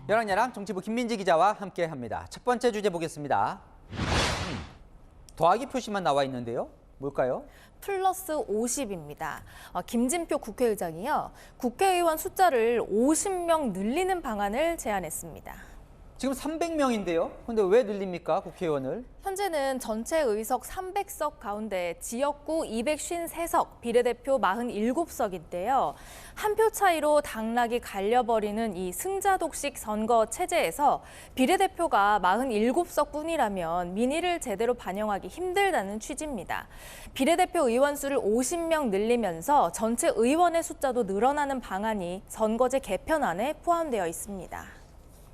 여랑야랑 정치부 김민지 기자와 함께합니다. 첫 번째 주제 보겠습니다. 더하기 표시만 나와 있는데요. 뭘까요? 플러스 50입니다. 김진표 국회의장이요. 국회의원 숫자를 50명 늘리는 방안을 제안했습니다. 지금 300명인데요. 근데 왜 늘립니까, 국회의원을? 현재는 전체 의석 300석 가운데 지역구 253석, 비례대표 47석인데요. 한 표 차이로 당락이 갈려버리는 이 승자독식 선거 체제에서 비례대표가 47석뿐이라면 민의를 제대로 반영하기 힘들다는 취지입니다. 비례대표 의원 수를 50명 늘리면서 전체 의원의 숫자도 늘어나는 방안이 선거제 개편안에 포함되어 있습니다.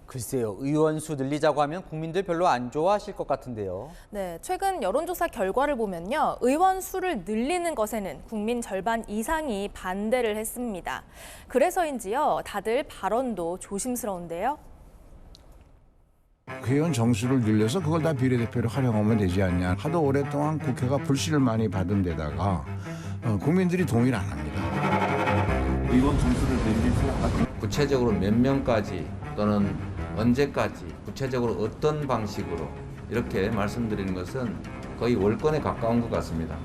글쎄요, 의원 수 늘리자고 하면 국민들 별로 안 좋아하실 것 같은데요. 네, 최근 여론조사 결과를 보면요. 의원 수를 늘리는 것에는 국민 절반 이상이 반대를 했습니다. 그래서인지요, 다들 발언도 조심스러운데요. 국회의원 정수를 늘려서 그걸 다 비례대표로 활용하면 되지 않냐. 하도 오랫동안 국회가 불씨를 많이 받은 데다가 국민들이 동의를 안 합니다. 의원 정수를 늘리고 구체적으로 몇 명까지 또는 언제까지 구체적으로 어떤 방식으로 이렇게 말씀드리는 것은 거의 월권에 가까운 것 같습니다.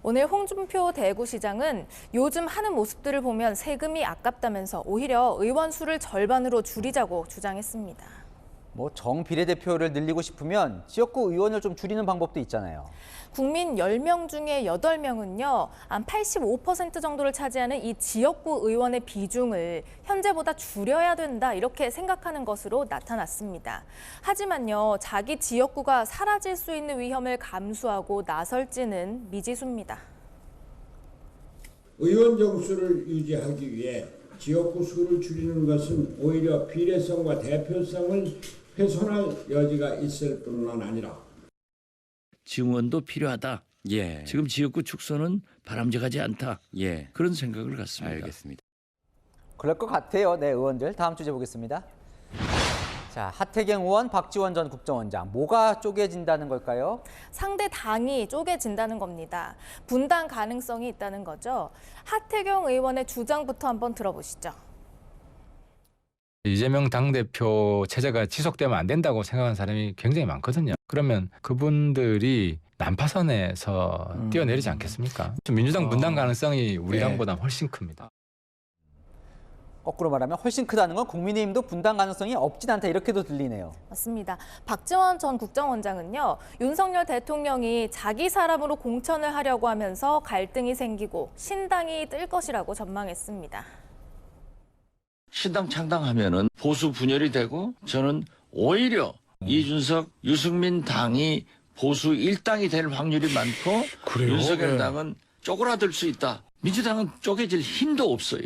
오늘 홍준표 대구시장은 요즘 하는 모습들을 보면 세금이 아깝다면서 오히려 의원 수를 절반으로 줄이자고 주장했습니다. 정 비례대표를 늘리고 싶으면 지역구 의원을 좀 줄이는 방법도 있잖아요. 국민 10명 중에 8명은요, 한 85% 정도를 차지하는 이 지역구 의원의 비중을 현재보다 줄여야 된다, 이렇게 생각하는 것으로 나타났습니다. 하지만요, 자기 지역구가 사라질 수 있는 위험을 감수하고 나설지는 미지수입니다. 의원 정수를 유지하기 위해 지역구 수를 줄이는 것은 오히려 비례성과 대표성을 훼손할 여지가 있을 뿐만 아니라 증원도 필요하다. 예. 지금 지역구 축소는 바람직하지 않다. 예. 그런 생각을 갖습니다. 알겠습니다. 그럴 것 같아요, 네, 의원들. 다음 주제 보겠습니다. 자, 하태경 의원, 박지원 전 국정원장. 뭐가 쪼개진다는 걸까요? 상대 당이 쪼개진다는 겁니다. 분당 가능성이 있다는 거죠. 하태경 의원의 주장부터 한번 들어보시죠. 이재명 당대표 체제가 지속되면 안 된다고 생각하는 사람이 굉장히 많거든요. 그러면 그분들이 난파선에서 뛰어내리지 않겠습니까? 민주당 분당 가능성이 우리 당보다 훨씬 큽니다. 거꾸로 말하면 훨씬 크다는 건 국민의힘도 분당 가능성이 없진 않다, 이렇게도 들리네요. 맞습니다. 박지원 전 국정원장은요, 윤석열 대통령이 자기 사람으로 공천을 하려고 하면서 갈등이 생기고 신당이 뜰 것이라고 전망했습니다. 신당 창당하면은 보수 분열이 되고 저는 오히려 이준석, 유승민 당이 보수 일당이 될 확률이 많고 그래요? 윤석열 당은 쪼그라들 수 있다. 민주당은 쪼개질 힘도 없어요.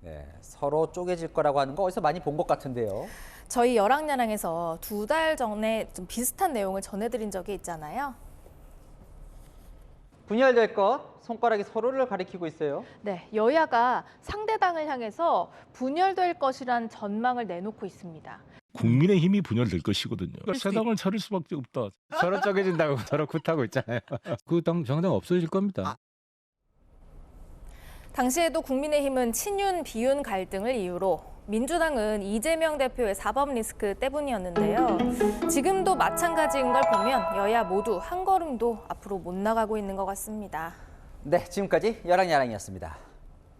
네, 서로 쪼개질 거라고 하는 거 어디서 많이 본 것 같은데요. 저희 여랑야랑에서 2달 전에 좀 비슷한 내용을 전해드린 적이 있잖아요. 분열될 것, 손가락이 서로를 가리키고 있어요. 네, 여야가 상대당을 향해서 분열될 것이란 전망을 내놓고 있습니다. 국민의힘이 분열될 것이거든요. 새 당을 차릴 수밖에 없다. 서로 쪼개진다고 서로 굿하고 있잖아요. 그 정당 없어질 겁니다. 당시에도 국민의힘은 친윤, 비윤 갈등을 이유로 민주당은 이재명 대표의 사법 리스크 때문이었는데요. 지금도 마찬가지인 걸 보면 여야 모두 한 걸음도 앞으로 못 나가고 있는 것 같습니다. 네, 지금까지 여랑야랑이었습니다.